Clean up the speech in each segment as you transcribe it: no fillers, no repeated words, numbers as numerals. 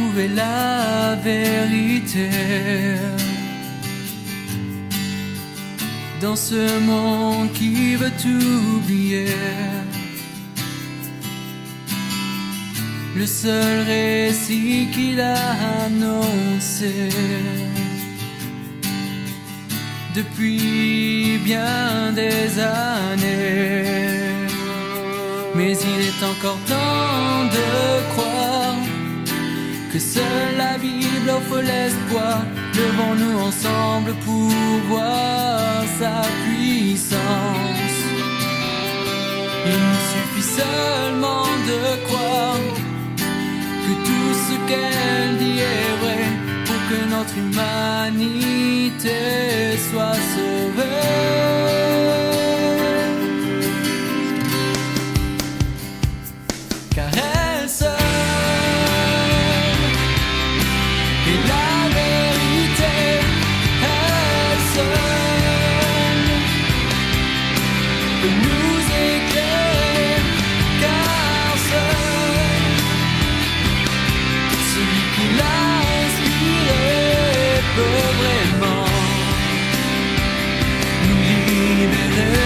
trouver la vérité dans ce monde qui veut tout oublier. Le seul récit qu'il a annoncé depuis bien des années. Mais il est encore temps de croire que seule la Bible offre l'espoir. Levons-nous ensemble pour voir sa puissance. Il nous suffit seulement de croire que tout ce qu'elle dit est vrai pour que notre humanité soit sauvée. Car elle seule est la vérité, elle seule peut nous éclairer, car seul celui qui l'a inspiré peut vraiment nous libérer.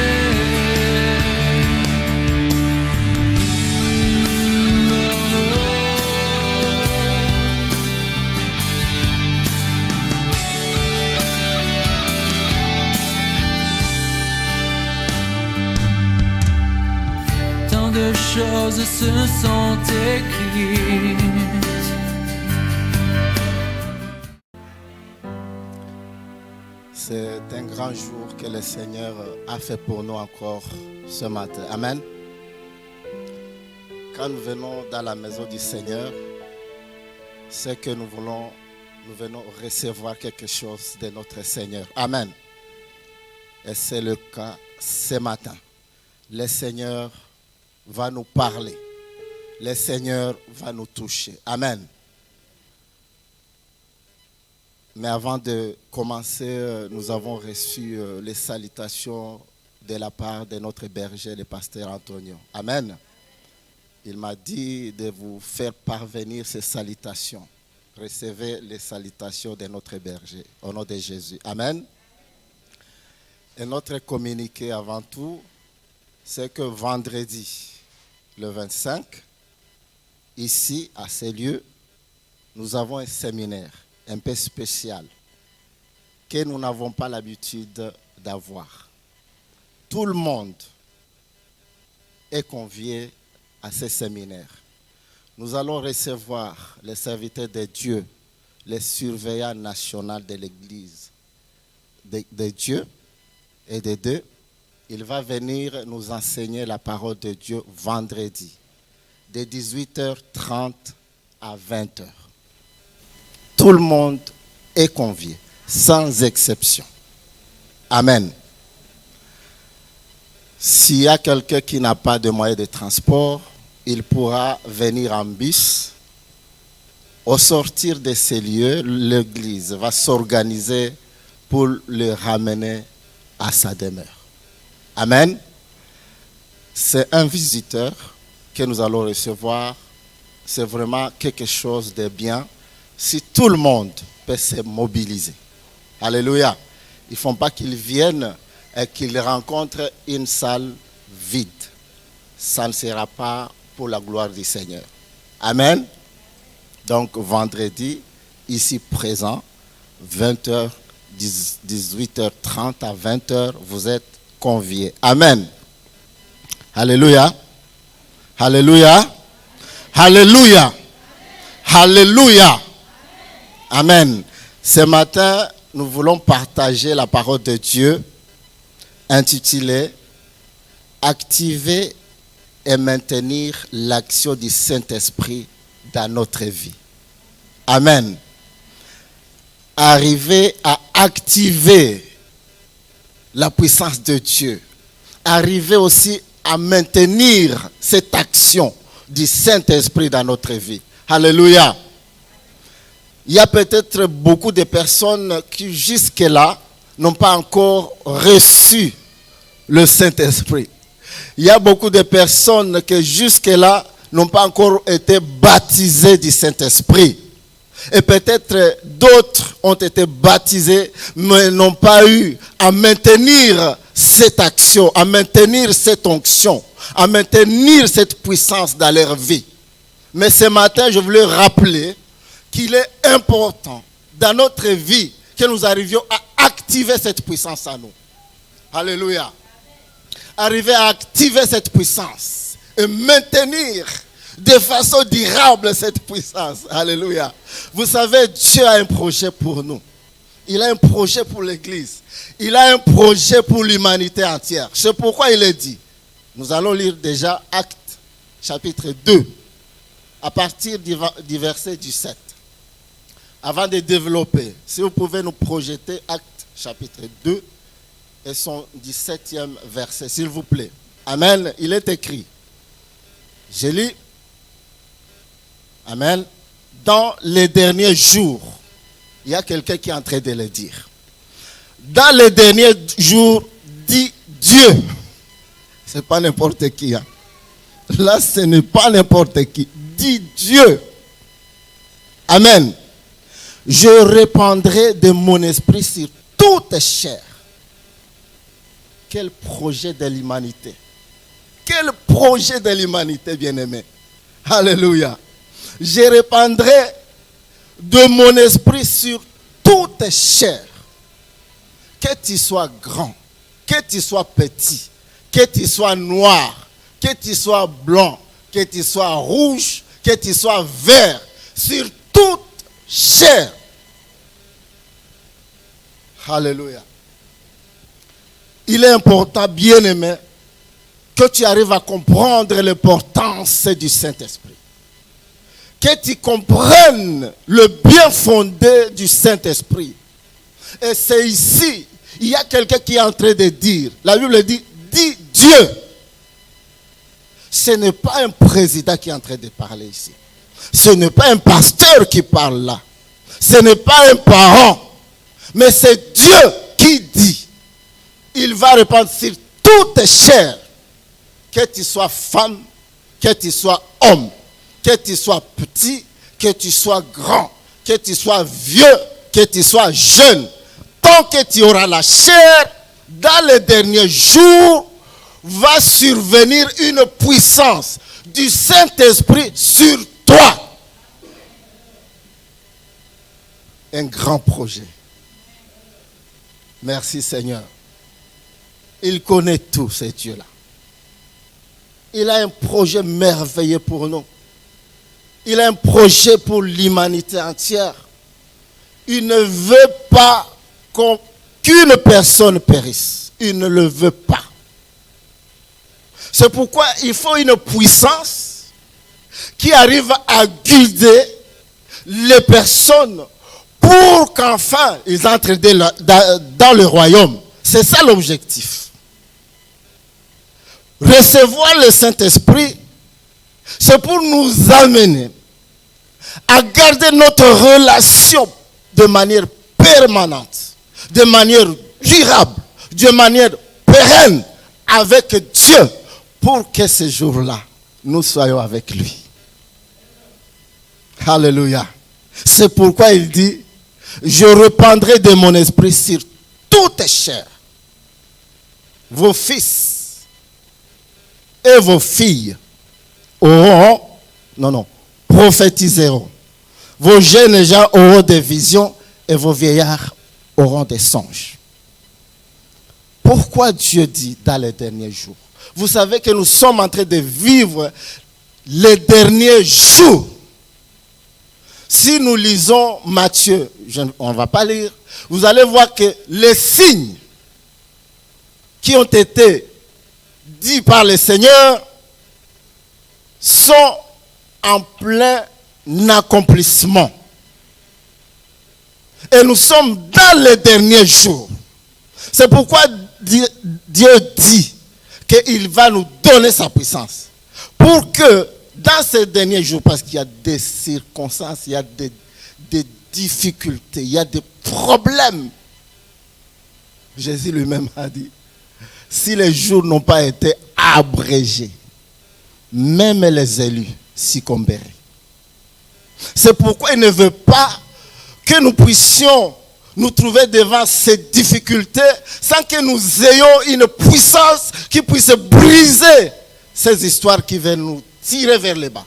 De choses se sont écrites. C'est un grand jour que le Seigneur a fait pour nous encore ce matin. Amen. Quand nous venons dans la maison du Seigneur, c'est que nous venons recevoir quelque chose de notre Seigneur. Amen. Et c'est le cas ce matin. Le Seigneur va nous parler. Le Seigneur va nous toucher. Amen. Mais avant de commencer, nous avons reçu les salutations de la part de notre berger, le pasteur Antonio. Amen. Il m'a dit de vous faire parvenir ces salutations. Recevez les salutations de notre berger. Au nom de Jésus. Amen. Et notre communiqué avant tout, c'est que vendredi, le 25, ici, à ces lieux, nous avons un séminaire un peu spécial que nous n'avons pas l'habitude d'avoir. Tout le monde est convié à ce séminaire. Nous allons recevoir les serviteurs de Dieu, les surveillants nationaux de l'Église de Dieu et de Dieu. Il va venir nous enseigner la parole de Dieu vendredi, de 18h30 à 20h. Tout le monde est convié, sans exception. Amen. S'il y a quelqu'un qui n'a pas de moyen de transport, il pourra venir en bus. Au sortir de ces lieux, l'Église va s'organiser pour le ramener à sa demeure. Amen. C'est un visiteur que nous allons recevoir. C'est vraiment quelque chose de bien. Si tout le monde peut se mobiliser. Alléluia. Il ne faut pas qu'ils viennent et qu'ils rencontrent une salle vide. Ça ne sera pas pour la gloire du Seigneur. Amen. Donc vendredi, ici présent, 20h, 18h30 à 20h, vous êtes conviés. Amen. Alléluia. Alléluia. Alléluia. Alléluia. Amen. Ce matin, nous voulons partager la parole de Dieu intitulée « Activer et maintenir l'action du Saint-Esprit dans notre vie ». Amen. Arriver à activer la puissance de Dieu. Arriver aussi à maintenir cette action du Saint-Esprit dans notre vie. Alléluia. Il y a peut-être beaucoup de personnes qui jusque-là n'ont pas encore reçu le Saint-Esprit. Il y a beaucoup de personnes qui jusque-là n'ont pas encore été baptisées du Saint-Esprit. Et peut-être d'autres ont été baptisés, mais n'ont pas eu à maintenir cette action, à maintenir cette onction, à maintenir cette puissance dans leur vie. Mais ce matin, je voulais rappeler qu'il est important dans notre vie que nous arrivions à activer cette puissance en nous. Alléluia. Arriver à activer cette puissance et maintenir de façon durable cette puissance. Alléluia. Vous savez, Dieu a un projet pour nous. Il a un projet pour l'Église. Il a un projet pour l'humanité entière. C'est pourquoi il est dit. Nous allons lire déjà Actes chapitre 2 à partir du verset 17. Avant de développer, si vous pouvez nous projeter Actes chapitre 2 et son 17e verset, s'il vous plaît. Amen. Il est écrit. Je lis. Amen. Dans les derniers jours, il y a quelqu'un qui est en train de le dire. Dans les derniers jours, dit Dieu. Ce n'est pas n'importe qui. Hein. Là, ce n'est pas n'importe qui. Dit Dieu. Amen. Je répandrai de mon esprit sur toute chair. Quel projet de l'humanité. Quel projet de l'humanité, bien-aimé. Alléluia. Je répandrai de mon esprit sur toute chair. Que tu sois grand, que tu sois petit, que tu sois noir, que tu sois blanc, que tu sois rouge, que tu sois vert, sur toute chair. Alléluia. Il est important, bien-aimé, que tu arrives à comprendre l'importance du Saint-Esprit. Que tu comprennes le bien fondé du Saint-Esprit. Et c'est ici, il y a quelqu'un qui est en train de dire, la Bible dit Dieu. Ce n'est pas un président qui est en train de parler ici. Ce n'est pas un pasteur qui parle là. Ce n'est pas un parent. Mais c'est Dieu qui dit. Il va répandre sur toute chair. Que tu sois femme, que tu sois homme, que tu sois petit, que tu sois grand, que tu sois vieux, que tu sois jeune. Tant que tu auras la chair, dans les derniers jours, va survenir une puissance du Saint-Esprit sur toi. Un grand projet. Merci Seigneur. Il connaît tout, ce Dieu-là. Il a un projet merveilleux pour nous. Il a un projet pour l'humanité entière. Il ne veut pas qu'une personne périsse. Il ne le veut pas. C'est pourquoi il faut une puissance qui arrive à guider les personnes pour qu'enfin ils entrent dans le royaume. C'est ça l'objectif. Recevoir le Saint-Esprit, c'est pour nous amener à garder notre relation de manière permanente, de manière durable, de manière pérenne avec Dieu, pour que ce jour-là, nous soyons avec lui. Alléluia. C'est pourquoi il dit, je répandrai de mon esprit sur toute chair. Vos fils et vos filles prophétiseront. Vos jeunes gens auront des visions et vos vieillards auront des songes. Pourquoi Dieu dit dans les derniers jours? Vous savez que nous sommes en train de vivre les derniers jours. Si nous lisons Matthieu, on ne va pas lire, vous allez voir que les signes qui ont été dits par le Seigneur sont en plein accomplissement. Et nous sommes dans les derniers jours. C'est pourquoi Dieu dit qu'il va nous donner sa puissance. Pour que dans ces derniers jours, parce qu'il y a des circonstances, il y a des difficultés, il y a des problèmes. Jésus lui-même a dit, si les jours n'ont pas été abrégés, même les élus succomberaient. C'est pourquoi il ne veut pas que nous puissions nous trouver devant ces difficultés sans que nous ayons une puissance qui puisse briser ces histoires qui viennent nous tirer vers le bas.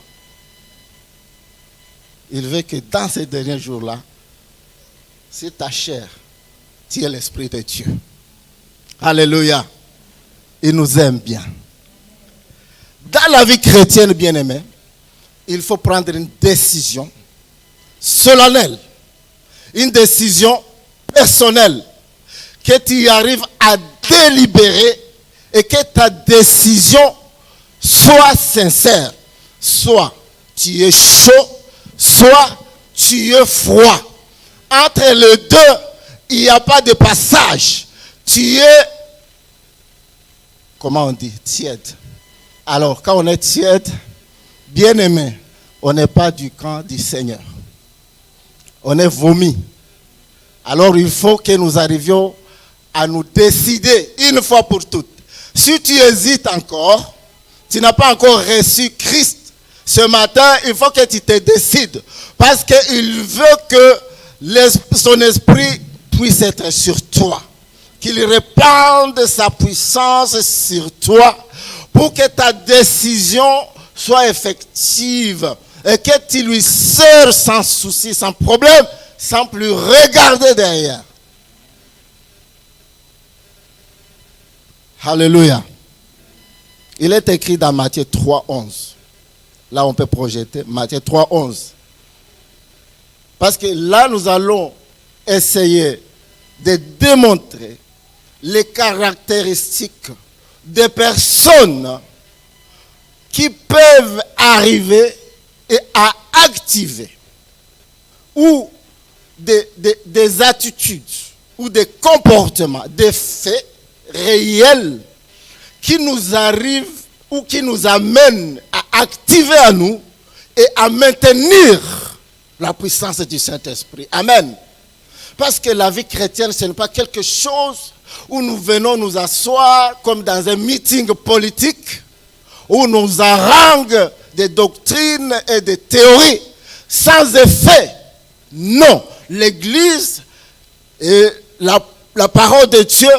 Il veut que dans ces derniers jours-là, si ta chair, tu es l'Esprit de Dieu. Alléluia. Il nous aime bien. Dans la vie chrétienne, bien-aimée, il faut prendre une décision solennelle, une décision personnelle, que tu arrives à délibérer et que ta décision soit sincère. Soit tu es chaud, soit tu es froid. Entre les deux, il n'y a pas de passage. Tu es, comment on dit, tiède. Alors, quand on est tiède, bien-aimé, on n'est pas du camp du Seigneur. On est vomi. Alors, il faut que nous arrivions à nous décider une fois pour toutes. Si tu hésites encore, tu n'as pas encore reçu Christ, ce matin, il faut que tu te décides. Parce qu'il veut que son esprit puisse être sur toi. Qu'il répande sa puissance sur toi pour que ta décision soit effective et que tu lui sers sans souci, sans problème, sans plus regarder derrière. Alléluia. Il est écrit dans Matthieu 3:11. Là, on peut projeter Matthieu 3:11. Parce que là, nous allons essayer de démontrer les caractéristiques des personnes qui peuvent arriver et à activer ou des attitudes ou des comportements, des faits réels qui nous arrivent ou qui nous amènent à activer à nous et à maintenir la puissance du Saint-Esprit. Amen. Parce que la vie chrétienne, ce n'est pas quelque chose où nous venons nous asseoir comme dans un meeting politique, où nous harangue des doctrines et des théories sans effet. Non. L'Église et la parole de Dieu,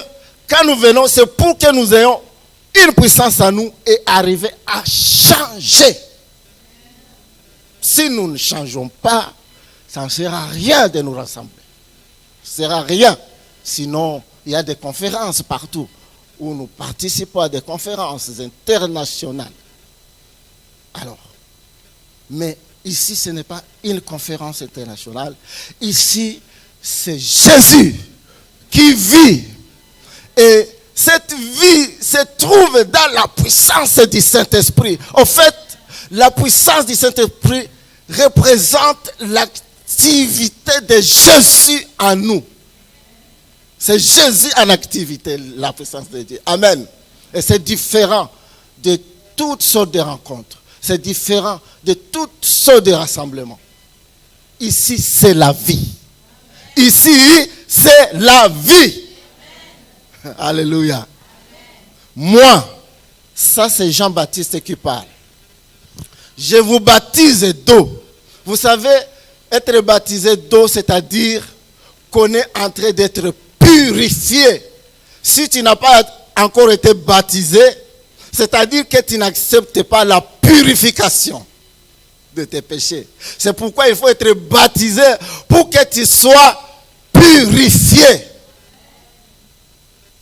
quand nous venons, c'est pour que nous ayons une puissance à nous et arriver à changer. Si nous ne changeons pas, ça ne sert à rien de nous rassembler. Ça ne sert à rien. Sinon, il y a des conférences partout où nous participons à des conférences internationales. Alors, mais ici, ce n'est pas une conférence internationale. Ici, c'est Jésus qui vit. Et cette vie se trouve dans la puissance du Saint-Esprit. En fait, la puissance du Saint-Esprit représente l'activité de Jésus en nous. C'est Jésus en activité, la puissance de Dieu. Amen. Et c'est différent de toutes sortes de rencontres. C'est différent de toutes sortes de rassemblements. Ici, c'est la vie. Ici, c'est la vie. Alléluia. Moi, ça c'est Jean-Baptiste qui parle. Je vous baptise d'eau. Vous savez, être baptisé d'eau, c'est-à-dire qu'on est en train d'être purifié. Si tu n'as pas encore été baptisé, c'est-à-dire que tu n'acceptes pas la purification de tes péchés. C'est pourquoi il faut être baptisé pour que tu sois purifié.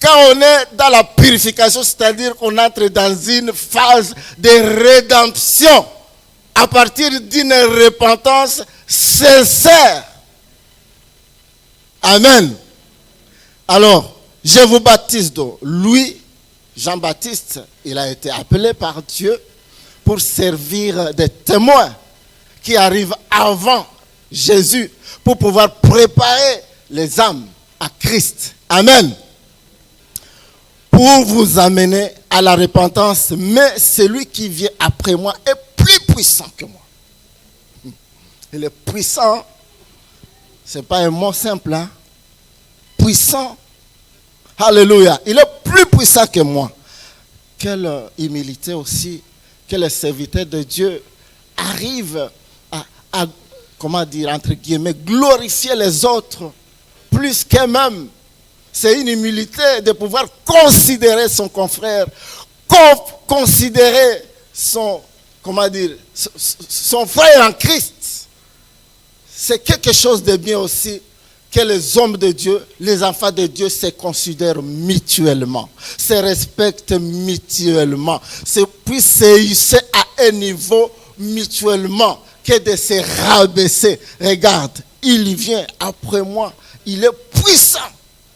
Quand on est dans la purification, c'est-à-dire qu'on entre dans une phase de rédemption à partir d'une repentance sincère. Amen. Alors, je vous baptise d'eau. Lui, Jean-Baptiste, il a été appelé par Dieu pour servir de témoin qui arrive avant Jésus pour pouvoir préparer les âmes à Christ. Amen. Pour vous amener à la repentance, mais celui qui vient après moi est plus puissant que moi. Il est puissant, ce n'est pas un mot simple, hein? Puissant. Alléluia. Il est plus puissant que moi. Quelle humilité aussi que les serviteurs de Dieu arrivent à comment dire, entre guillemets, glorifier les autres plus qu'eux-mêmes. C'est une humilité de pouvoir considérer son confrère, considérer son, comment dire, son frère en Christ. C'est quelque chose de bien aussi que les hommes de Dieu, les enfants de Dieu se considèrent mutuellement, se respectent mutuellement, puissent se hisser à un niveau mutuellement, que de se rabaisser. Regarde, il vient après moi, il est puissant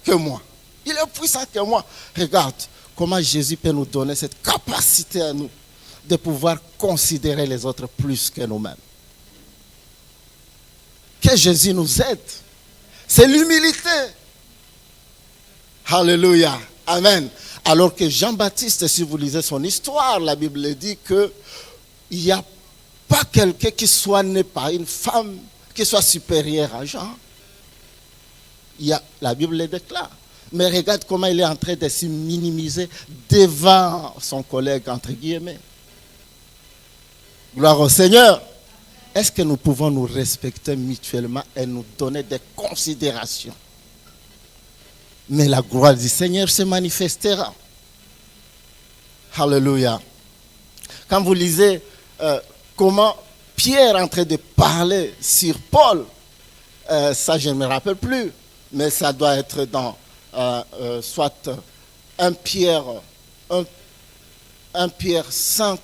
que moi. Il est puissant que moi. Regarde comment Jésus peut nous donner cette capacité à nous de pouvoir considérer les autres plus que nous-mêmes. Que Jésus nous aide. C'est l'humilité. Alléluia. Amen. Alors que Jean-Baptiste, si vous lisez son histoire, la Bible dit qu'il n'y a pas quelqu'un qui soit né par une femme qui soit supérieure à Jean. La Bible le déclare. Mais regarde comment il est en train de se minimiser devant son collègue, entre guillemets. Gloire au Seigneur. Est-ce que nous pouvons nous respecter mutuellement et nous donner des considérations? Mais la gloire du Seigneur se manifestera. Alléluia. Quand vous lisez comment Pierre est en train de parler sur Paul, ça je ne me rappelle plus, mais ça doit être dans soit 1 Pierre 5,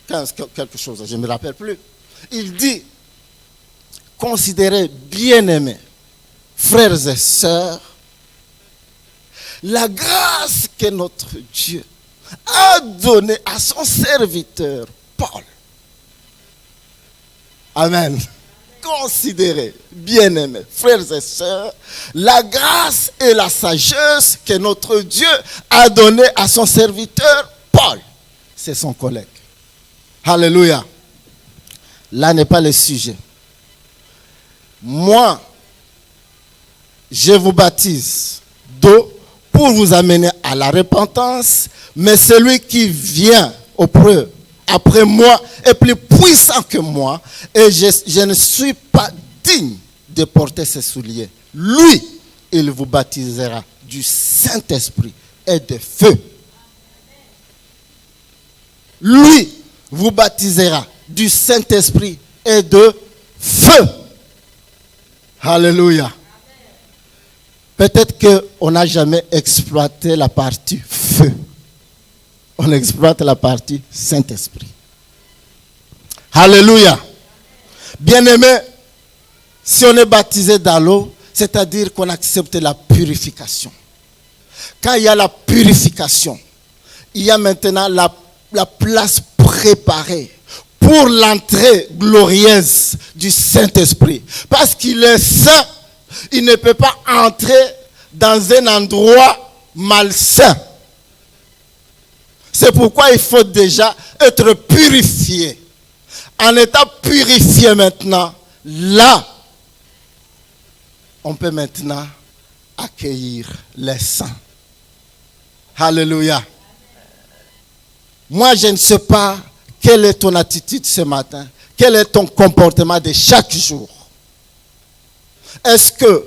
15, quelque chose, je ne me rappelle plus. Il dit, considérez bien-aimés, frères et sœurs, la grâce que notre Dieu a donnée à son serviteur Paul. Amen. Considérez, bien-aimés, frères et sœurs, la grâce et la sagesse que notre Dieu a donnée à son serviteur Paul. C'est son collègue. Alléluia. Là n'est pas le sujet. Moi, je vous baptise d'eau pour vous amener à la repentance, mais celui qui vient après moi est plus puissant que moi, et je ne suis pas digne de porter ses souliers. Lui, il vous baptisera du Saint-Esprit et de feu. Lui vous baptisera du Saint-Esprit et de feu. Alléluia. Peut-être qu'on n'a jamais exploité la partie feu. On exploite la partie Saint-Esprit. Alléluia. Bien-aimé, si on est baptisé dans l'eau, c'est-à-dire qu'on accepte la purification. Quand il y a la purification, il y a maintenant la place préparée pour l'entrée glorieuse du Saint-Esprit. Parce qu'il est saint, il ne peut pas entrer dans un endroit malsain. C'est pourquoi il faut déjà être purifié. En étant purifié maintenant, là, on peut maintenant accueillir les saints. Alléluia. Moi, je ne sais pas quelle est ton attitude ce matin. Quel est ton comportement de chaque jour. Est-ce que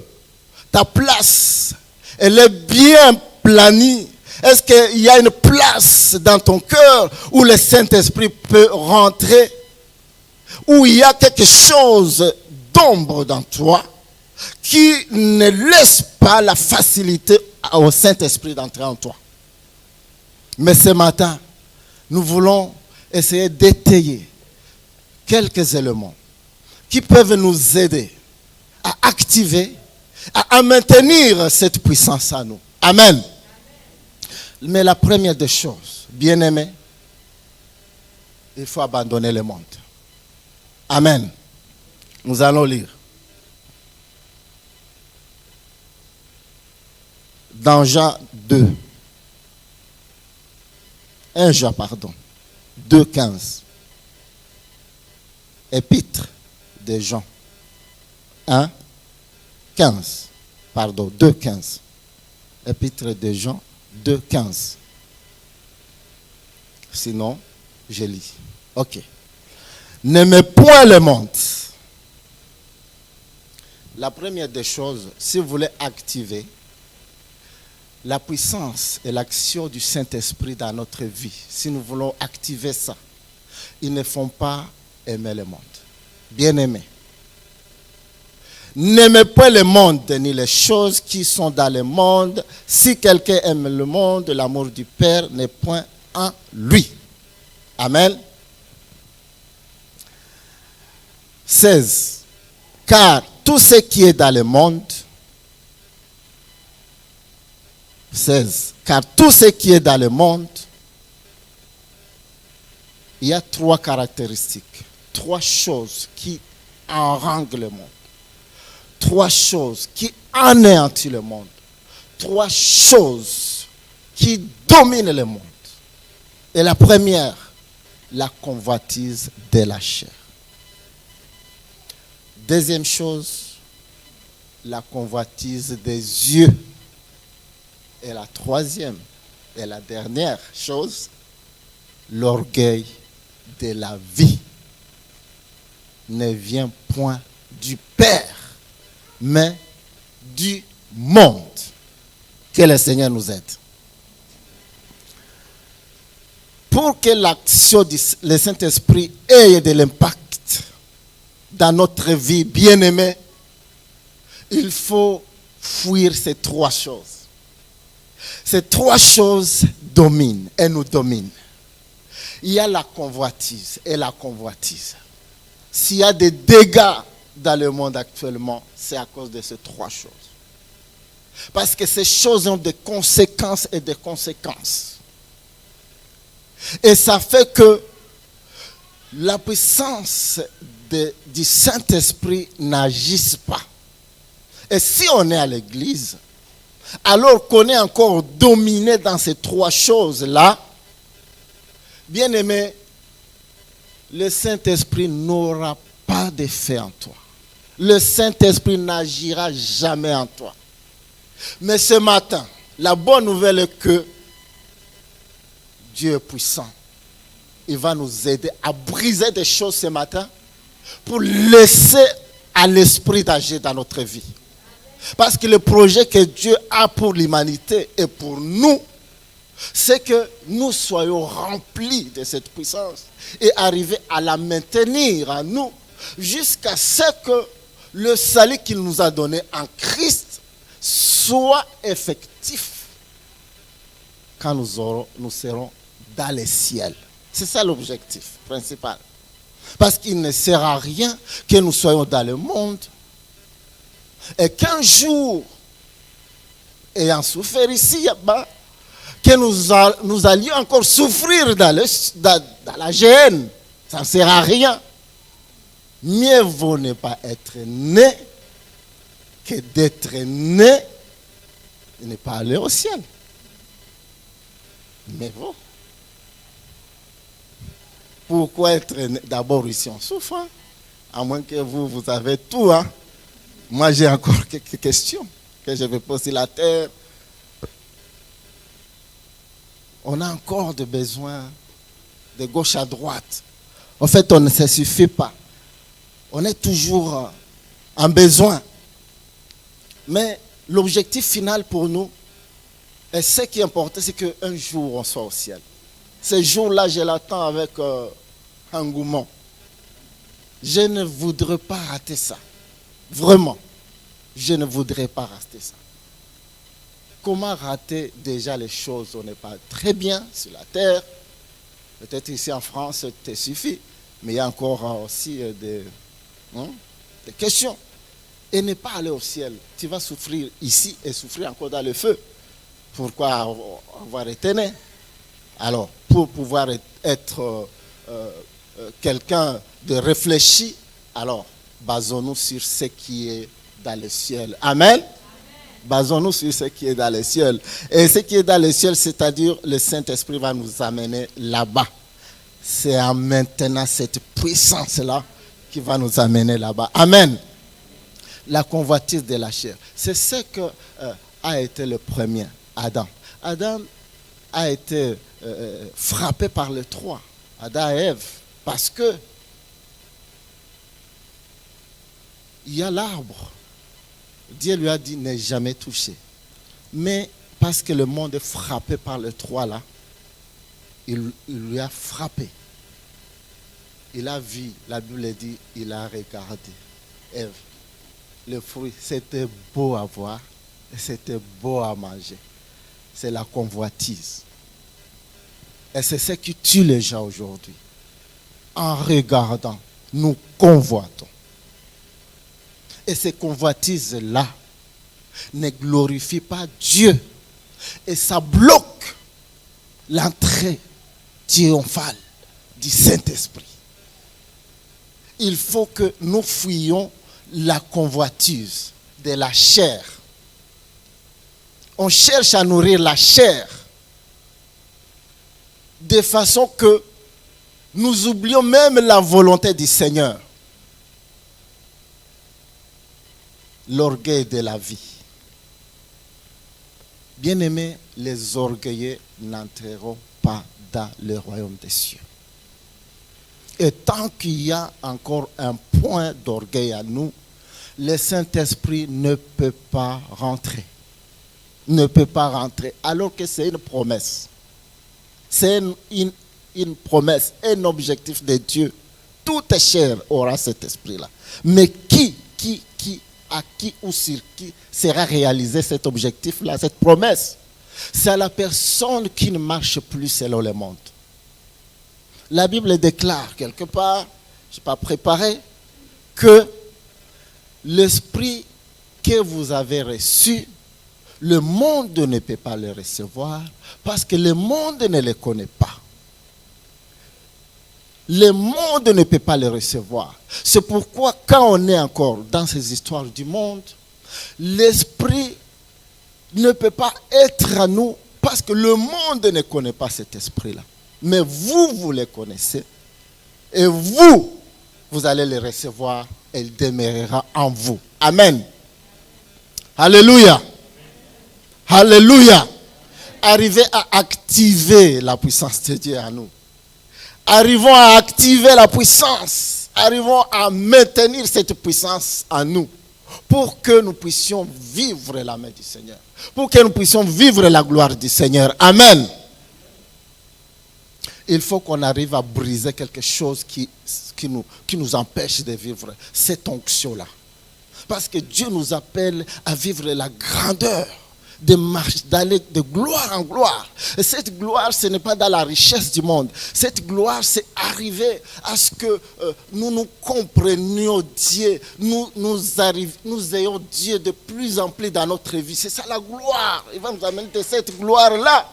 ta place, elle est bien planie? Est-ce qu'il y a une place dans ton cœur où le Saint-Esprit peut rentrer? Où il y a quelque chose d'ombre dans toi qui ne laisse pas la facilité au Saint-Esprit d'entrer en toi? Mais ce matin, nous voulons essayer d'étayer quelques éléments qui peuvent nous aider à activer, à maintenir cette puissance à nous. Amen. Mais la première des choses, bien-aimé, il faut abandonner le monde. Amen. Nous allons lire. Dans Jean 2. 1 Jean, pardon. 2,15. Épître de Jean. 1, 15. Pardon, 2,15. Épître de Jean 2,15. Sinon, je lis. Ok. N'aimez point le monde, La première des choses, si vous voulez activer la puissance et l'action du Saint-Esprit dans notre vie, si nous voulons activer ça, il ne faut pas aimer le monde. Bien-aimés, n'aimez pas le monde ni les choses qui sont dans le monde. Si quelqu'un aime le monde, l'amour du Père n'est point en lui. Amen. 16. Car tout ce qui est dans le monde, 16. Car tout ce qui est dans le monde, il y a 3 caractéristiques, 3 choses qui enrangent le monde, 3 choses qui anéantissent le monde, 3 choses qui dominent le monde. Et la première, la convoitise de la chair. Deuxième chose, la convoitise des yeux. Et la troisième et la dernière chose, l'orgueil de la vie ne vient point du Père, mais du monde. Que le Seigneur nous aide. Pour que l'action du Saint-Esprit ait de l'impact dans notre vie bien-aimée, il faut fuir ces 3 choses. Ces 3 choses dominent et nous dominent. Il y a la convoitise et la convoitise. S'il y a des dégâts dans le monde actuellement, c'est à cause de ces 3 choses. Parce que ces choses ont des conséquences et des conséquences. Et ça fait que la puissance du Saint-Esprit n'agisse pas. Et si on est à l'église, alors qu'on est encore dominé dans ces 3 choses-là, bien aimé, le Saint-Esprit n'aura pas d'effet en toi. Le Saint-Esprit n'agira jamais en toi. Mais ce matin, la bonne nouvelle est que Dieu est puissant. Il va nous aider à briser des choses ce matin pour laisser à l'Esprit d'agir dans notre vie. Parce que le projet que Dieu a pour l'humanité et pour nous, c'est que nous soyons remplis de cette puissance et arriver à la maintenir en nous jusqu'à ce que le salut qu'il nous a donné en Christ soit effectif quand nous serons dans les ciels. C'est ça l'objectif principal. Parce qu'il ne sert à rien que nous soyons dans le monde et qu'un jour, ayant souffert ici, là-bas, que nous allions encore souffrir dans la gêne. Ça ne sert à rien. Mieux vaut ne pas être né que d'être né et ne pas aller au ciel. Mais bon. Pourquoi être né? D'abord ici on souffre, hein? À moins que vous avez tout. Hein? Moi j'ai encore quelques questions que je vais poser la terre. On a encore des besoins de gauche à droite. En fait, on ne se suffit pas. On est toujours en besoin. Mais l'objectif final pour nous, et ce qui est important, c'est qu'un jour on soit au ciel. Ce jour-là, je l'attends avec engouement. Je ne voudrais pas rater ça. Vraiment. Je ne voudrais pas rater ça. Comment rater déjà les choses? On n'est pas très bien sur la terre. Peut-être ici en France, ça suffit. Mais il y a encore aussi des questions. Et ne pas aller au ciel. Tu vas souffrir ici et souffrir encore dans le feu. Pourquoi avoir été né? Alors, pour pouvoir être quelqu'un de réfléchi, alors, basons-nous sur ce qui est dans le ciel. Amen. Basons-nous sur ce qui est dans les cieux. Et ce qui est dans les cieux, c'est-à-dire le Saint-Esprit va nous amener là-bas. C'est en maintenant cette puissance-là qui va nous amener là-bas. Amen. La convoitise de la chair. C'est ce que a été le premier, Adam. Adam a été frappé par les 3, Adam et Ève, parce que il y a l'arbre Dieu lui a dit n'est jamais touché. Mais parce que le monde est frappé par le 3 là, il lui a frappé. Il a vu, la Bible dit, il a regardé. Ève, le fruit, c'était beau à voir et c'était beau à manger. C'est la convoitise. Et c'est ce qui tue les gens aujourd'hui. En regardant, nous convoitons. Et ces convoitises-là ne glorifient pas Dieu. Et ça bloque l'entrée triomphale du Saint-Esprit. Il faut que nous fuyions la convoitise de la chair. On cherche à nourrir la chair de façon que nous oublions même la volonté du Seigneur. L'orgueil de la vie. Bien-aimés, les orgueilleux n'entreront pas dans le royaume des cieux. Et tant qu'il y a encore un point d'orgueil à nous, le Saint-Esprit ne peut pas rentrer. Ne peut pas rentrer, alors que c'est une promesse. C'est une promesse, un objectif de Dieu. Tout est cher aura cet esprit-là. Mais à qui ou sur qui sera réalisé cet objectif-là, cette promesse? C'est à la personne qui ne marche plus selon le monde. La Bible déclare quelque part, je n'ai pas préparé, que l'esprit que vous avez reçu, le monde ne peut pas le recevoir parce que le monde ne le connaît pas. Le monde ne peut pas le recevoir. C'est pourquoi quand on est encore dans ces histoires du monde, l'esprit ne peut pas être à nous parce que le monde ne connaît pas cet esprit-là. Mais vous le connaissez. Et vous allez le recevoir et il demeurera en vous. Amen. Alléluia. Alléluia. Arrivez à activer la puissance de Dieu en nous. Arrivons à activer la puissance. Arrivons à maintenir cette puissance en nous. Pour que nous puissions vivre la main du Seigneur. Pour que nous puissions vivre la gloire du Seigneur. Amen. Il faut qu'on arrive à briser quelque chose qui nous empêche de vivre cette onction-là. Parce que Dieu nous appelle à vivre la grandeur, d'aller de gloire en gloire. Et cette gloire, ce n'est pas dans la richesse du monde. Cette gloire, c'est arriver à ce que nous comprenions Dieu, nous ayons Dieu de plus en plus dans notre vie. C'est ça la gloire. Il va nous amener de cette gloire-là.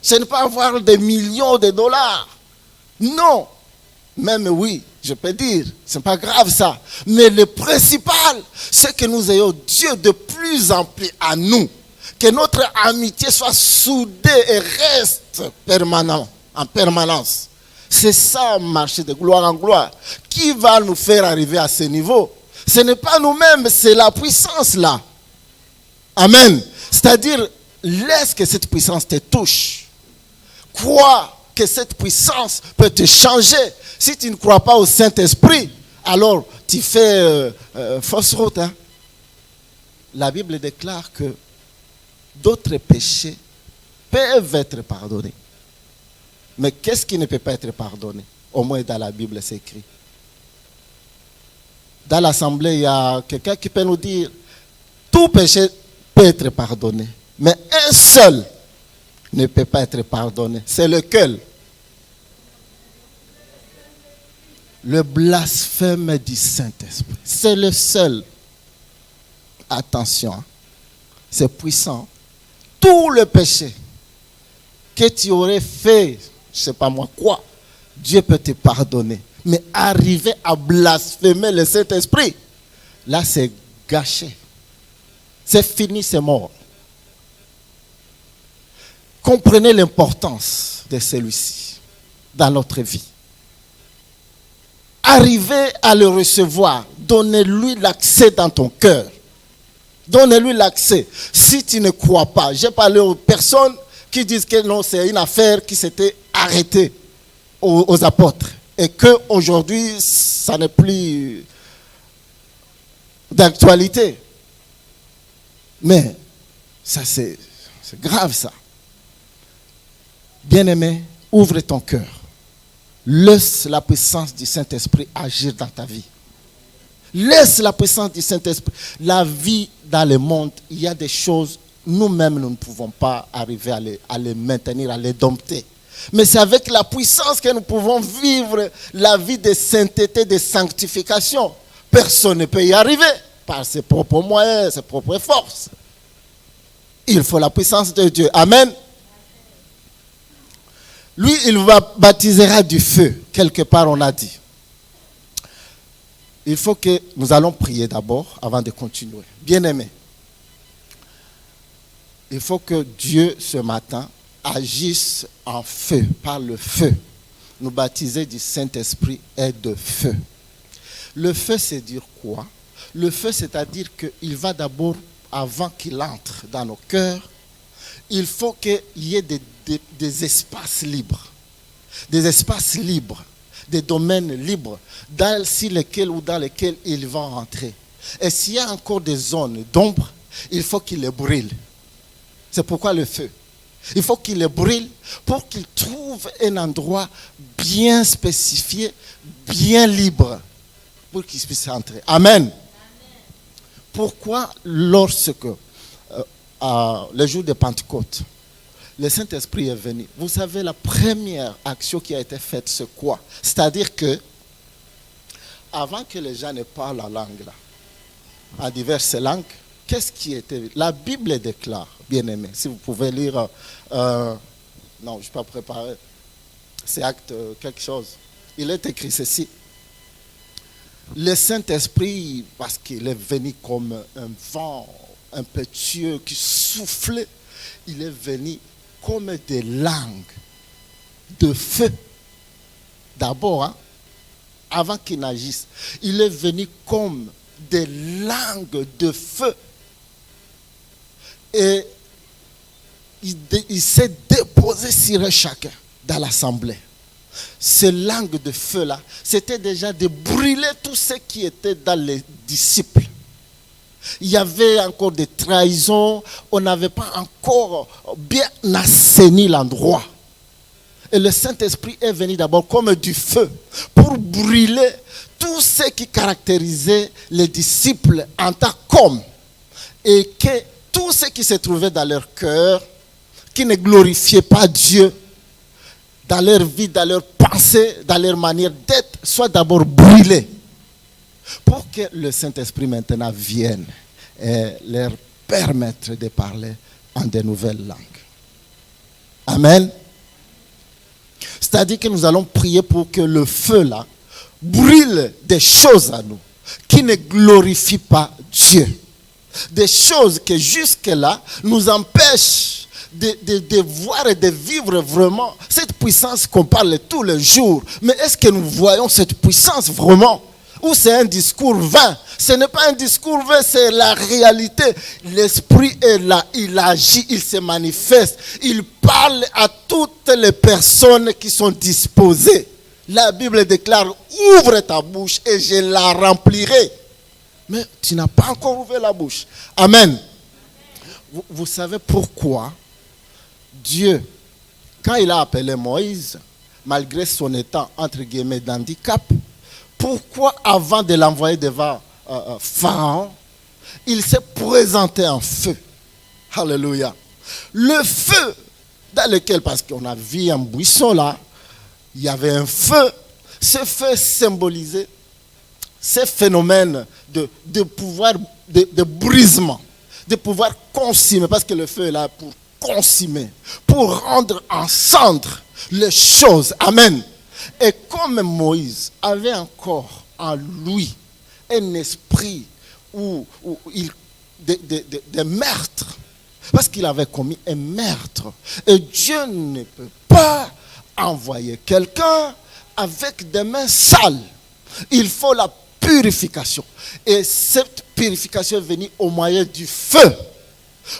Ce n'est pas avoir des millions de dollars. Non. Même oui, je peux dire, ce n'est pas grave ça. Mais le principal, c'est que nous ayons Dieu de plus en plus à nous. Que notre amitié soit soudée et reste en permanence. C'est ça, marcher de gloire en gloire. Qui va nous faire arriver à ce niveau? Ce n'est pas nous-mêmes, c'est la puissance là. Amen. C'est-à-dire, laisse que cette puissance te touche. Crois que cette puissance peut te changer. Si tu ne crois pas au Saint-Esprit, alors tu fais fausse route. Hein? La Bible déclare que d'autres péchés peuvent être pardonnés. Mais qu'est-ce qui ne peut pas être pardonné? Au moins dans la Bible, c'est écrit. Dans l'assemblée, il y a quelqu'un qui peut nous dire tout péché peut être pardonné. Mais un seul ne peut pas être pardonné. C'est lequel? Le blasphème du Saint-Esprit. C'est le seul. Attention, c'est puissant. Tout le péché que tu aurais fait, je ne sais pas moi quoi, Dieu peut te pardonner. Mais arriver à blasphémer le Saint-Esprit, là c'est gâché. C'est fini, c'est mort. Comprenez l'importance de celui-ci dans notre vie. Arrivez à le recevoir. Donnez-lui l'accès dans ton cœur. Donnez-lui l'accès. Si tu ne crois pas, j'ai parlé aux personnes qui disent que non, c'est une affaire qui s'était arrêtée aux apôtres. Et qu'aujourd'hui, ça n'est plus d'actualité. Mais ça, c'est grave, ça. Bien-aimé, ouvre ton cœur. Laisse la puissance du Saint-Esprit agir dans ta vie. Laisse la puissance du Saint-Esprit. La vie dans le monde, il y a des choses, nous-mêmes, nous ne pouvons pas arriver à les maintenir, à les dompter. Mais c'est avec la puissance que nous pouvons vivre la vie de sainteté, de sanctification. Personne ne peut y arriver par ses propres moyens, ses propres forces. Il faut la puissance de Dieu. Amen. Lui, il baptisera du feu. Quelque part, on a dit. Il faut que nous allons prier d'abord avant de continuer. Bien-aimés, il faut que Dieu, ce matin, agisse en feu, par le feu. Nous baptiser du Saint-Esprit et de feu. Le feu, c'est dire quoi? Le feu, c'est-à-dire qu'il va d'abord, avant qu'il entre dans nos cœurs, il faut qu'il y ait des espaces libres. Des espaces libres, des domaines libres, dans lesquels ils vont rentrer. Et s'il y a encore des zones d'ombre, il faut qu'il les brûle. C'est pourquoi le feu. Il faut qu'il les brûle pour qu'il trouve un endroit bien spécifié, bien libre, pour qu'il puisse entrer. Amen. Pourquoi lorsque, le jour de Pentecôte, le Saint-Esprit est venu, vous savez, la première action qui a été faite, c'est quoi? C'est-à-dire que, avant que les gens ne parlent la langue, là, en diverses langues, qu'est-ce qui était? La Bible déclare, bien-aimé, si vous pouvez lire, non, je ne suis pas préparé, c'est Acte quelque chose. Il est écrit ceci. Le Saint-Esprit, parce qu'il est venu comme un vent impétueux qui soufflait, il est venu comme des langues de feu. D'abord, avant qu'il n'agisse, il est venu comme des langues de feu. Et il s'est déposé sur chacun dans l'assemblée. Ces langues de feu-là, c'était déjà de brûler tout ce qui était dans les disciples. Il y avait encore des trahisons, on n'avait pas encore bien assaini l'endroit. Et le Saint-Esprit est venu d'abord comme du feu pour brûler tout ce qui caractérisait les disciples en tant qu'hommes. Et que tout ce qui se trouvait dans leur cœur, qui ne glorifiait pas Dieu, dans leur vie, dans leur pensée, dans leur manière d'être, soit d'abord brûlé. Pour que le Saint-Esprit maintenant vienne et leur permettre de parler en de nouvelles langues. Amen. C'est-à-dire que nous allons prier pour que le feu là brûle des choses à nous qui ne glorifient pas Dieu. Des choses que jusque-là nous empêchent de voir et de vivre vraiment cette puissance qu'on parle tous les jours. Mais est-ce que nous voyons cette puissance vraiment? Ou c'est un discours vain? Ce n'est pas un discours vain, c'est la réalité. L'Esprit est là, il agit, il se manifeste. Il parle à toutes les personnes qui sont disposées. La Bible déclare, ouvre ta bouche et je la remplirai. Mais tu n'as pas encore ouvert la bouche. Amen. Vous savez pourquoi Dieu, quand il a appelé Moïse, malgré son état, entre guillemets, d'handicap, pourquoi avant de l'envoyer devant Pharaon, il s'est présenté en feu? Alléluia. Le feu dans lequel, parce qu'on a vu un buisson là, il y avait un feu. Ce feu symbolisait ces phénomènes de pouvoir, de brisement, de pouvoir consumer, parce que le feu est là pour consumer, pour rendre en cendres les choses. Amen. Et comme Moïse avait encore en lui un esprit de meurtre, parce qu'il avait commis un meurtre, et Dieu ne peut pas envoyer quelqu'un avec des mains sales. Il faut la purification. Et cette purification est venue au moyen du feu,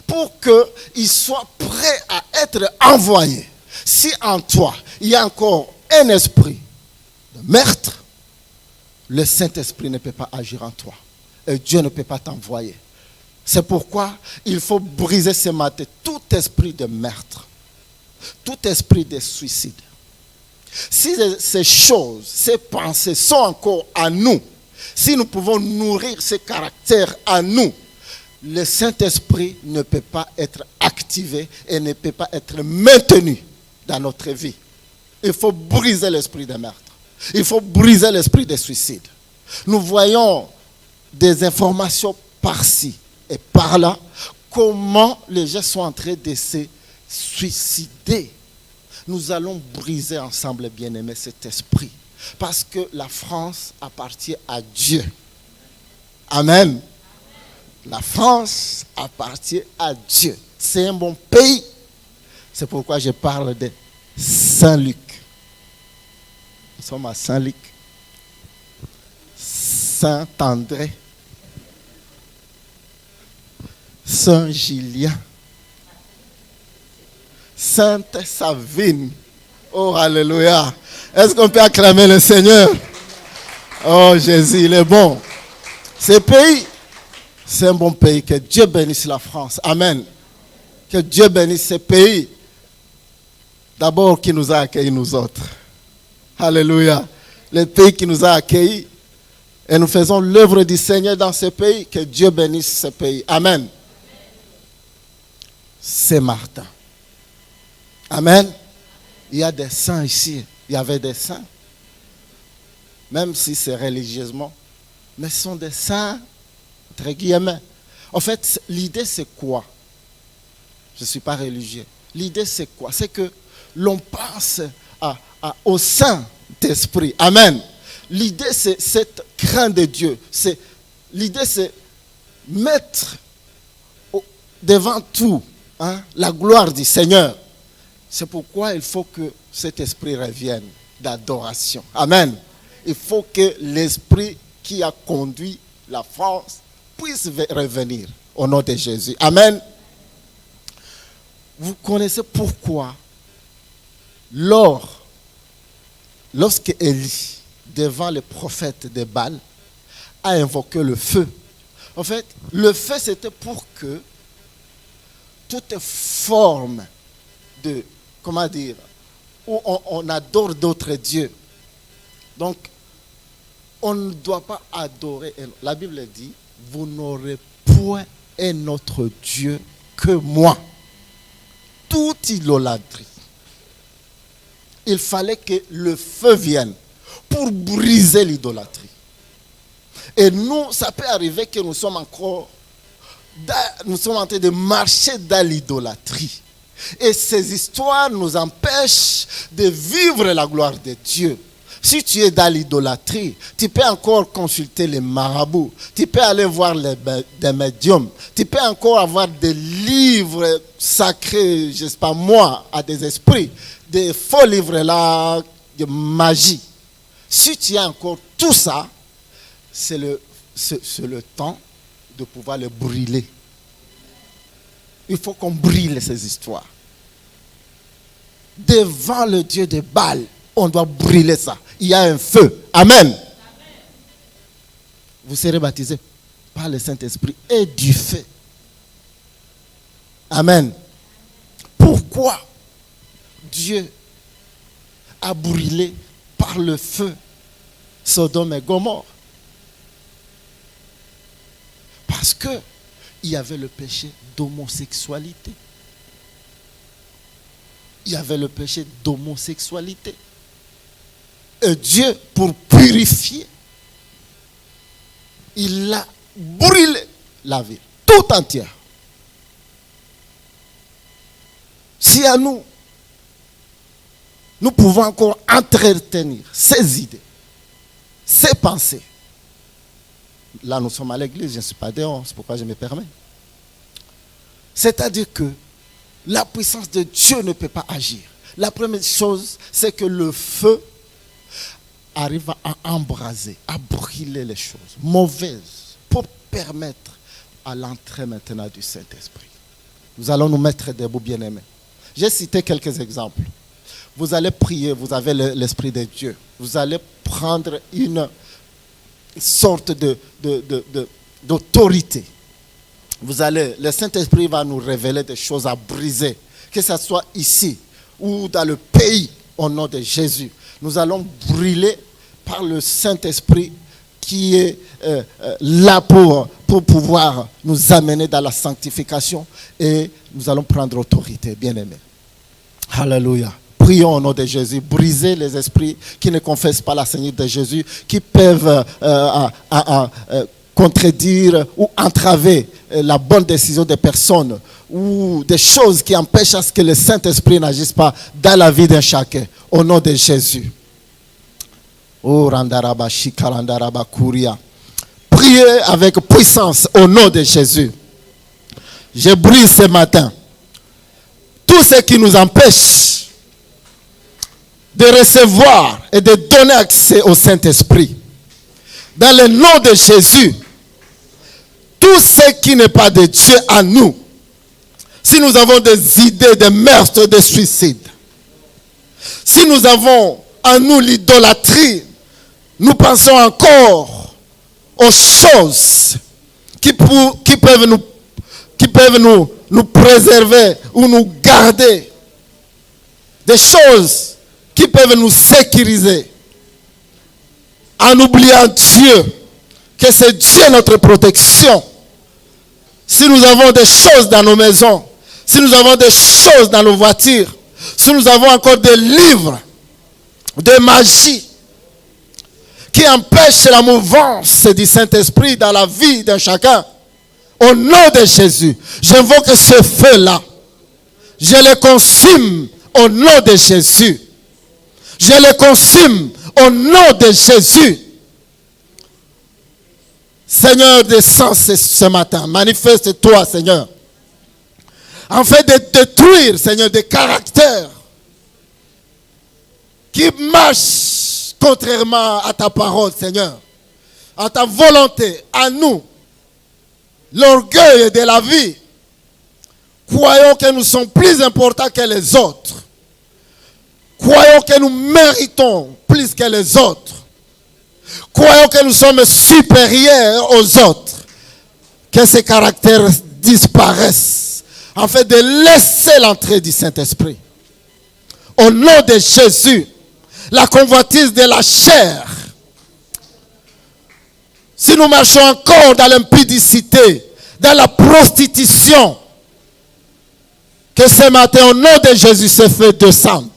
pour qu'il soit prêt à être envoyé. Si en toi, il y a encore un esprit de meurtre, le Saint-Esprit ne peut pas agir en toi. Et Dieu ne peut pas t'envoyer. C'est pourquoi il faut briser ce matin tout esprit de meurtre, tout esprit de suicide. Si ces choses, ces pensées sont encore à nous, si nous pouvons nourrir ces caractères à nous, le Saint-Esprit ne peut pas être activé et ne peut pas être maintenu dans notre vie. Il faut briser l'esprit de meurtre. Il faut briser l'esprit de suicide. Nous voyons des informations par-ci et par-là, comment les gens sont en train de se suicider. Nous allons briser ensemble, bien-aimés, cet esprit. Parce que la France appartient à Dieu. Amen. La France appartient à Dieu. C'est un bon pays. C'est pourquoi je parle de Saint-Luc. Nous sommes à Saint-Luc. Saint-André. Saint-Julien. Sainte-Savine. Oh, alléluia. Est-ce qu'on peut acclamer le Seigneur? Oh, Jésus, il est bon. Ce pays, c'est un bon pays. Que Dieu bénisse la France. Amen. Que Dieu bénisse ce pays. D'abord, qui nous a accueillis, nous autres. Alléluia. Le pays qui nous a accueillis. Et nous faisons l'œuvre du Seigneur dans ce pays. Que Dieu bénisse ce pays. Amen. C'est Martin. Amen. Il y a des saints ici. Il y avait des saints. Même si c'est religieusement. Mais ce sont des saints, entre guillemets. En fait, l'idée c'est quoi? Je ne suis pas religieux. L'idée c'est quoi? C'est que l'on pense au Saint-Esprit. Amen. L'idée c'est cette crainte de Dieu. L'idée c'est mettre devant tout la gloire du Seigneur. C'est pourquoi il faut que cet esprit revienne d'adoration. Amen. Il faut que l'esprit qui a conduit la France puisse revenir au nom de Jésus. Amen. Vous connaissez pourquoi lorsque Élie, devant le prophète de Baal, a invoqué le feu. En fait, le feu c'était pour que toute forme de, comment dire, où on adore d'autres dieux. Donc, on ne doit pas adorer. La Bible dit, vous n'aurez point un autre Dieu que moi. Toute idolâtrie. Il fallait que le feu vienne pour briser l'idolâtrie. Et nous, ça peut arriver que nous sommes en train de marcher dans l'idolâtrie. Et ces histoires nous empêchent de vivre la gloire de Dieu. Si tu es dans l'idolâtrie, tu peux encore consulter les marabouts, tu peux aller voir des médiums, tu peux encore avoir des livres sacrés, je ne sais pas moi, à des esprits, des faux livres là, de magie. Si tu as encore tout ça, c'est le temps de pouvoir le brûler. Il faut qu'on brûle ces histoires. Devant le Dieu de Baal, on doit brûler ça. Il y a un feu. Amen. Amen. Vous serez baptisés par le Saint-Esprit et du feu. Amen. Pourquoi Dieu a brûlé par le feu Sodome et Gomorrhe? Parce que il y avait le péché d'homosexualité. Il y avait le péché d'homosexualité. Et Dieu, pour purifier, il a brûlé la ville tout entière. Si à nous pouvons encore entretenir ces idées, ces pensées. Là, nous sommes à l'église, je ne suis pas dehors, c'est pourquoi je me permets. C'est-à-dire que la puissance de Dieu ne peut pas agir. La première chose, c'est que le feu arrive à embraser, à brûler les choses mauvaises pour permettre à l'entrée maintenant du Saint-Esprit. Nous allons nous mettre debout, bien-aimés. J'ai cité quelques exemples. Vous allez prier, vous avez l'Esprit de Dieu. Vous allez prendre une sorte d'autorité. le Saint-Esprit va nous révéler des choses à briser, que ce soit ici ou dans le pays, au nom de Jésus. Nous allons brûler par le Saint-Esprit qui est là pour pouvoir nous amener dans la sanctification, et nous allons prendre autorité, bien-aimés. Alléluia. Prions au nom de Jésus, briser les esprits qui ne confessent pas la Seigneur de Jésus, qui peuvent contredire ou entraver la bonne décision des personnes, ou des choses qui empêchent à ce que le Saint-Esprit n'agisse pas dans la vie de chacun. Au nom de Jésus. Oh, randaraba, shikarandaraba, kuria. Priez avec puissance au nom de Jésus. Je brise ce matin tout ce qui nous empêche de recevoir et de donner accès au Saint-Esprit. Dans le nom de Jésus, tout ce qui n'est pas de Dieu en nous, si nous avons des idées de meurtre, de suicide, si nous avons en nous l'idolâtrie, nous pensons encore aux choses qui peuvent nous préserver ou nous garder, des choses qui peuvent nous sécuriser, en oubliant Dieu, que c'est Dieu notre protection. Si nous avons des choses dans nos maisons, si nous avons des choses dans nos voitures, si nous avons encore des livres de magie qui empêchent la mouvance du Saint-Esprit dans la vie d'un chacun, au nom de Jésus, j'invoque ce feu-là. Je le consume au nom de Jésus. Je le consume au nom de Jésus. Seigneur, descends ce matin. Manifeste-toi, Seigneur. En fait de détruire, Seigneur, des caractères qui marchent contrairement à ta parole, Seigneur. À ta volonté, à nous. L'orgueil de la vie. Croyons que nous sommes plus importants que les autres. Croyons que nous méritons plus que les autres. Croyons que nous sommes supérieurs aux autres. Que ces caractères disparaissent. En fait, de laisser l'entrée du Saint-Esprit. Au nom de Jésus, la convoitise de la chair. Si nous marchons encore dans l'impudicité, dans la prostitution, que ce matin, au nom de Jésus, se fait descendre.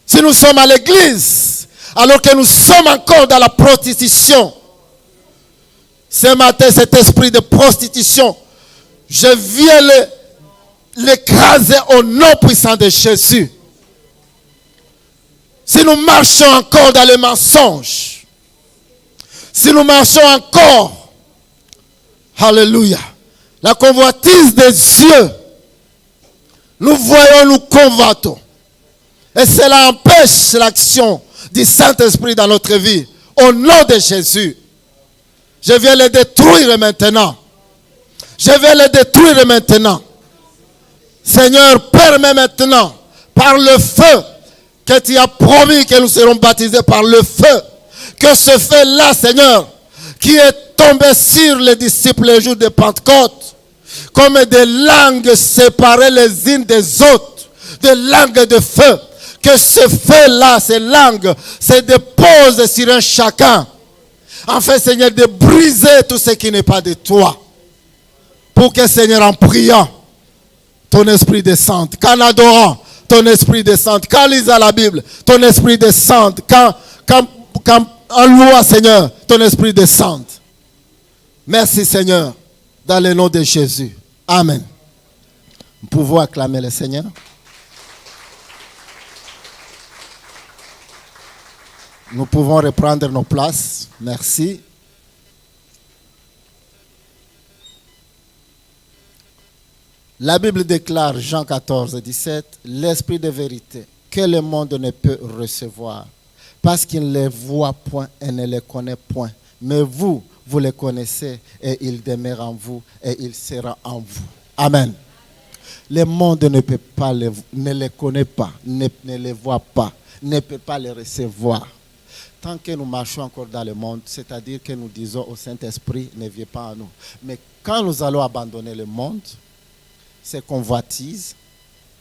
Si nous sommes à l'église, alors que nous sommes encore dans la prostitution, ce matin, cet esprit de prostitution, je viens l'écraser au nom puissant de Jésus. Si nous marchons encore dans les mensonges, si nous marchons encore, alléluia, la convoitise des yeux, nous voyons, nous convoitons. Et cela empêche l'action du Saint-Esprit dans notre vie. Au nom de Jésus, je viens le détruire maintenant. Je viens le détruire maintenant. Seigneur, permets maintenant, par le feu, que tu as promis que nous serons baptisés par le feu, que ce feu-là, Seigneur, qui est tombé sur les disciples le jour de Pentecôte, comme des langues séparées les unes des autres, des langues de feu, que ce feu-là, ces langues, se déposent sur un chacun, afin, Seigneur, de briser tout ce qui n'est pas de toi, pour que, Seigneur, en priant, ton esprit descende, qu'en adorant, ton esprit descende, qu'en lisant la Bible, ton esprit descende, qu'en louant, Seigneur, ton esprit descende. Merci, Seigneur, dans le nom de Jésus. Amen. Nous pouvons acclamer le Seigneur. Nous pouvons reprendre nos places. Merci. La Bible déclare, Jean 14, 17, l'esprit de vérité que le monde ne peut recevoir parce qu'il ne les voit point et ne les connaît point. Mais vous, vous les connaissez et il demeure en vous et il sera en vous. Amen. Le monde ne peut pas ne les connaît pas, ne les voit pas, ne peut pas les recevoir. Tant que nous marchons encore dans le monde, c'est-à-dire que nous disons au Saint-Esprit, ne viens pas à nous. Mais quand nous allons abandonner le monde, ces convoitises,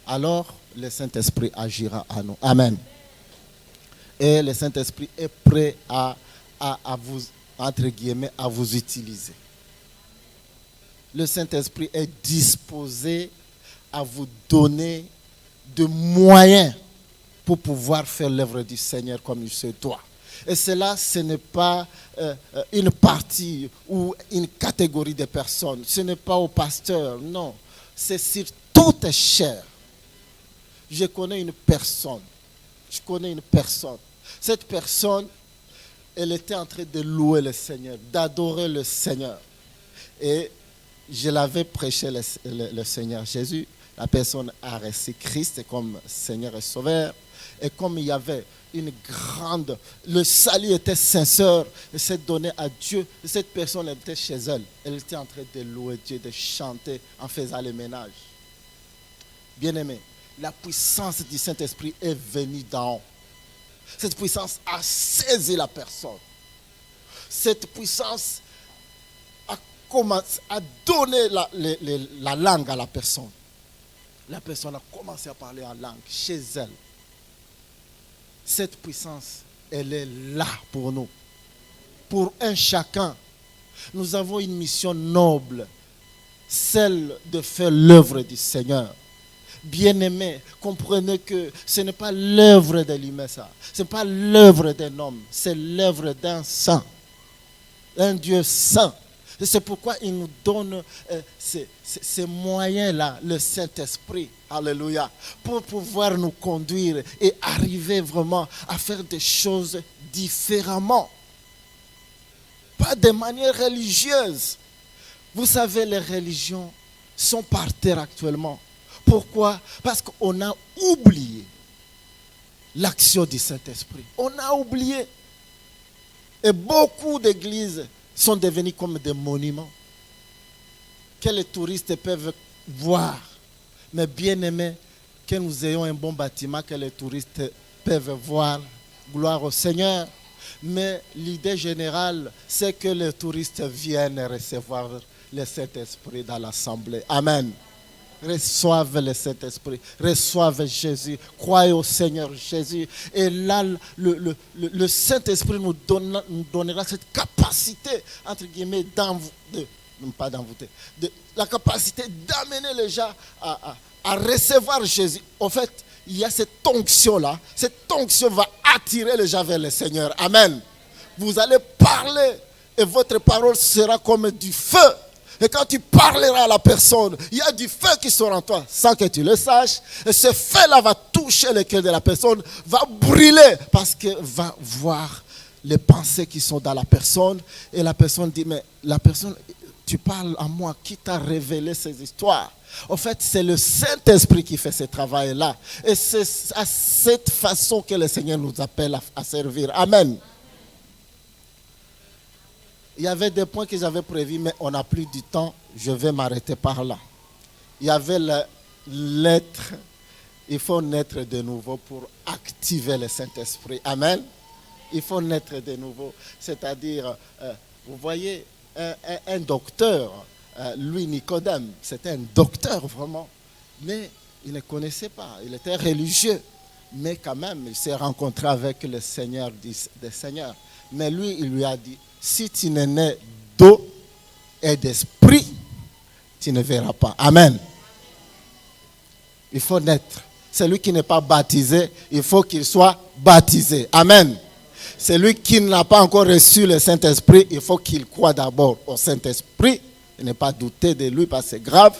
alors le Saint-Esprit agira à nous. Amen. Et le Saint-Esprit est prêt à vous, entre guillemets, à vous utiliser. Le Saint-Esprit est disposé à vous donner de moyens pour pouvoir faire l'œuvre du Seigneur comme il se doit. Et cela, ce n'est pas une partie ou une catégorie de personnes. Ce n'est pas au pasteur, non. C'est sur toute chair. Je connais une personne. Cette personne, elle était en train de louer le Seigneur, d'adorer le Seigneur. Et je l'avais prêché le Seigneur Jésus. La personne a reçu Christ comme Seigneur et Sauveur. Et comme il y avait le salut était sincère, et s'est donné à Dieu. Et cette personne était chez elle. Elle était en train de louer Dieu, de chanter en faisant le ménage. Bien-aimé, la puissance du Saint-Esprit est venue d'en haut. Cette puissance a saisi la personne. Cette puissance a donné la langue à la personne. La personne a commencé à parler en langue chez elle. Cette puissance, elle est là pour nous. Pour un chacun, nous avons une mission noble, celle de faire l'œuvre du Seigneur. Bien-aimés, comprenez que ce n'est pas l'œuvre de l'humain, ça. Ce n'est pas l'œuvre d'un homme, c'est l'œuvre d'un saint, un Dieu saint. Et c'est pourquoi il nous donne ces moyens-là, le Saint-Esprit, alléluia, pour pouvoir nous conduire et arriver vraiment à faire des choses différemment. Pas de manière religieuse. Vous savez, les religions sont par terre actuellement. Pourquoi? Parce qu'on a oublié l'action du Saint-Esprit. On a oublié. Et beaucoup d'églises sont devenues comme des monuments que les touristes peuvent voir. Mais bien aimé, que nous ayons un bon bâtiment que les touristes peuvent voir. Gloire au Seigneur. Mais l'idée générale, c'est que les touristes viennent recevoir le Saint-Esprit dans l'assemblée. Amen. Reçoivent le Saint-Esprit, reçoivent Jésus, croyez au Seigneur Jésus. Et là, le Saint-Esprit nous donnera cette capacité, entre guillemets, la capacité d'amener les gens à recevoir Jésus. En fait, il y a cette onction-là. Cette onction va attirer les gens vers le Seigneur. Amen. Vous allez parler et votre parole sera comme du feu. Et quand tu parleras à la personne, il y a du feu qui sort en toi sans que tu le saches. Et ce feu-là va toucher le cœur de la personne, va brûler parce qu'elle va voir les pensées qui sont dans la personne. Et la personne dit, mais la personne, tu parles à moi, qui t'a révélé ces histoires? En fait, c'est le Saint-Esprit qui fait ce travail-là. Et c'est à cette façon que le Seigneur nous appelle à servir. Amen. Il y avait des points que j'avais prévus, mais on n'a plus du temps. Je vais m'arrêter par là. Il y avait l'être. Il faut naître de nouveau pour activer le Saint-Esprit. Amen. Il faut naître de nouveau. C'est-à-dire, vous voyez, un docteur, lui, Nicodème, c'était un docteur vraiment. Mais il ne connaissait pas. Il était religieux. Mais quand même, il s'est rencontré avec le Seigneur des Seigneurs. Mais lui, il lui a dit, si tu n'es né d'eau et d'esprit, tu ne verras pas. Amen. Il faut naître. Celui qui n'est pas baptisé, il faut qu'il soit baptisé. Amen. Celui qui n'a pas encore reçu le Saint-Esprit, il faut qu'il croie d'abord au Saint-Esprit. Il ne pas douter de lui parce que c'est grave.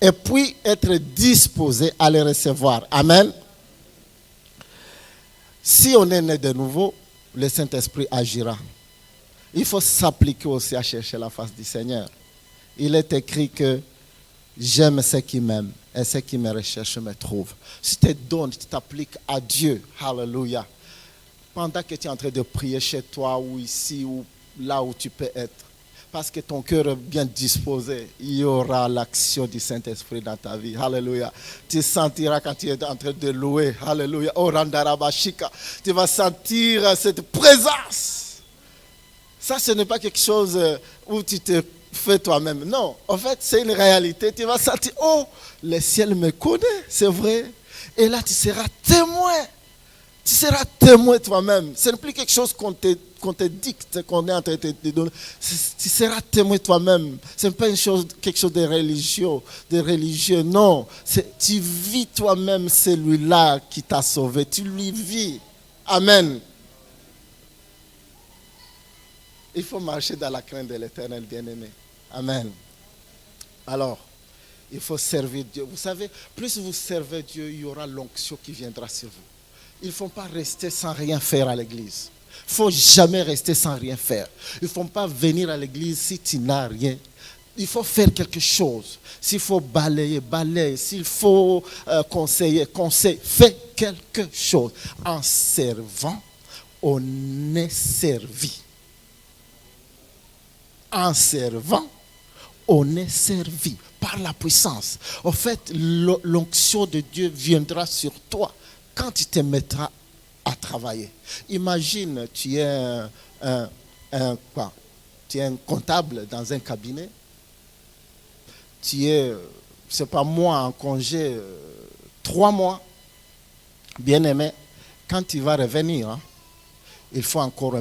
Et puis être disposé à le recevoir. Amen. Si on est né de nouveau, le Saint-Esprit agira. Il faut s'appliquer aussi à chercher la face du Seigneur. Il est écrit que j'aime ceux qui m'aiment et ceux qui me recherchent me trouvent. Si tu te donnes, tu t'appliques à Dieu, hallelujah, pendant que tu es en train de prier chez toi ou ici ou là où tu peux être, parce que ton cœur est bien disposé, il y aura l'action du Saint-Esprit dans ta vie. Alléluia. Tu sentiras quand tu es en train de louer. Alléluia. Orandarabashika. Tu vas sentir cette présence. Ça, ce n'est pas quelque chose où tu te fais toi-même. Non, en fait, c'est une réalité. Tu vas sentir, oh, le ciel me connaît, c'est vrai. Et là, tu seras témoin. Tu seras témoin toi-même. Ce n'est plus quelque chose qu'on te dicte, qu'on est en train de te donner. Tu seras témoin toi-même. Ce n'est pas quelque chose de religieux. Non, tu vis toi-même celui-là qui t'a sauvé. Tu lui vis. Amen. Il faut marcher dans la crainte de l'Éternel, bien-aimé. Amen. Alors, il faut servir Dieu. Vous savez, plus vous servez Dieu, il y aura l'onction qui viendra sur vous. Il ne faut pas rester sans rien faire à l'église. Il ne faut jamais rester sans rien faire. Il ne faut pas venir à l'église si tu n'as rien. Il faut faire quelque chose. S'il faut balayer, balaye. S'il faut conseiller, conseille. Fais quelque chose. En servant, on est servi. En servant, on est servi par la puissance. En fait, l'onction de Dieu viendra sur toi quand tu te mettras à travailler. Imagine, tu es tu es un comptable dans un cabinet. Tu es, c'est pas moi, en congé 3 mois. Bien aimé, quand tu vas revenir, il faut encore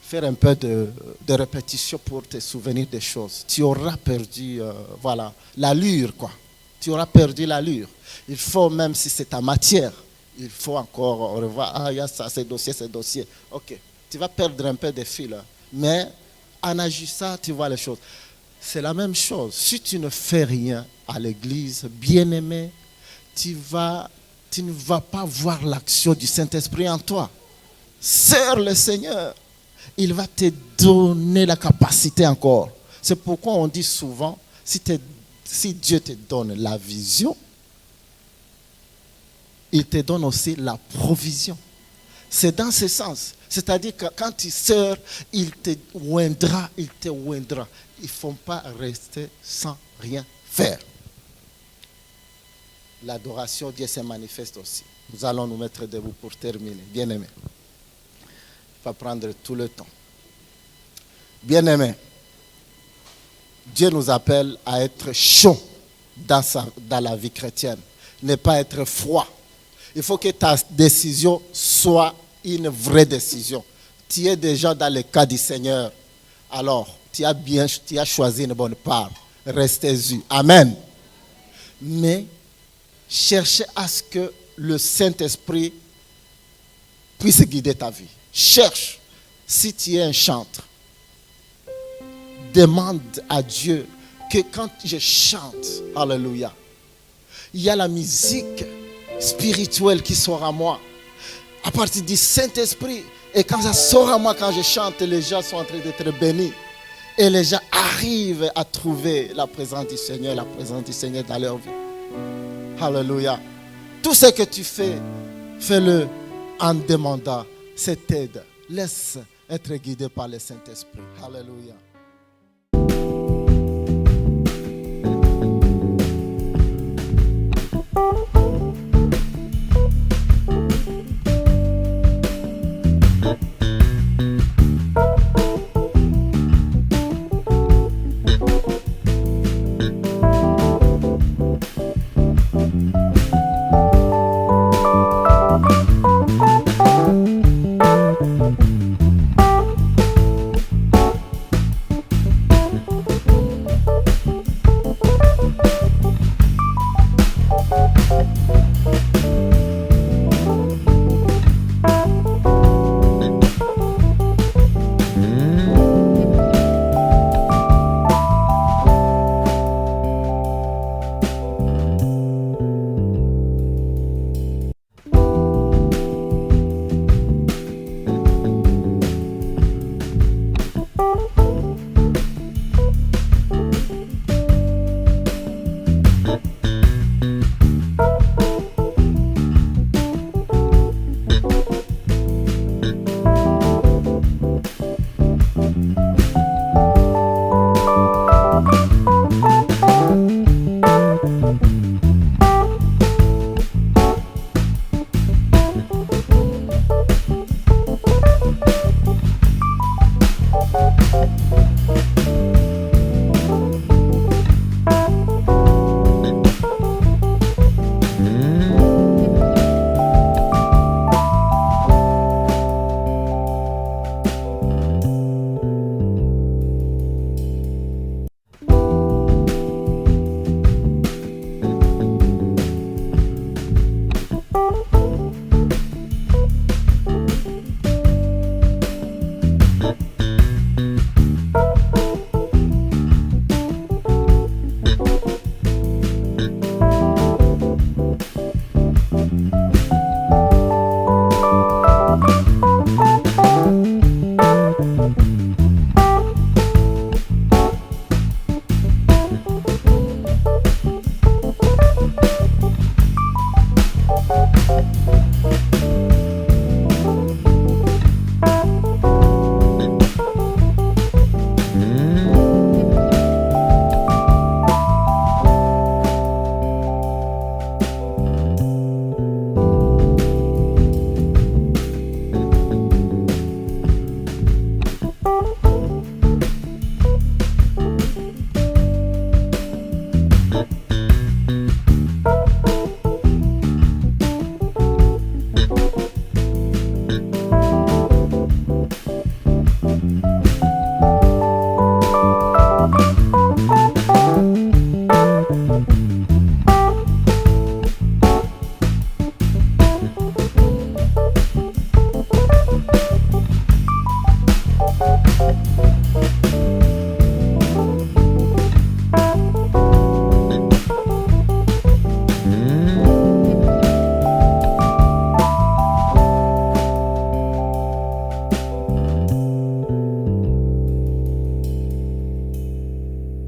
faire un peu de répétition pour te souvenir des choses. Tu auras perdu l'allure, quoi. Tu auras perdu l'allure. Il faut, même si c'est ta matière, il faut encore revoir. Ah, il y a ça, ces dossiers. Ok, tu vas perdre un peu de fil. Mais en agissant, tu vois les choses. C'est la même chose. Si tu ne fais rien à l'église, bien-aimé, tu ne vas pas voir l'action du Saint-Esprit en toi. Sers le Seigneur. Il va te donner la capacité encore. C'est pourquoi on dit souvent, si Dieu te donne la vision, il te donne aussi la provision. C'est dans ce sens. C'est-à-dire que quand tu sers, il te oindra. Il ne faut pas rester sans rien faire. L'adoration, Dieu se manifeste aussi. Nous allons nous mettre debout pour terminer. Bien-aimé. Il va prendre tout le temps. Bien-aimé, Dieu nous appelle à être chaud dans la vie chrétienne. Ne pas être froid. Il faut que ta décision soit une vraie décision. Tu es déjà dans le cas du Seigneur. Alors, tu as choisi une bonne part. Restez-y. Amen. Mais cherchez à ce que le Saint-Esprit puisse guider ta vie. Cherche. Si tu es un chanteur, demande à Dieu que quand je chante, alléluia, il y a la musique spirituelle qui sort à moi à partir du Saint-Esprit. Et quand ça sort à moi, quand je chante, les gens sont en train d'être bénis. Et les gens arrivent à trouver la présence du Seigneur dans leur vie. Alléluia. Tout ce que tu fais, fais-le en demandant cette aide. Laisse être guidé par le Saint-Esprit. Alléluia.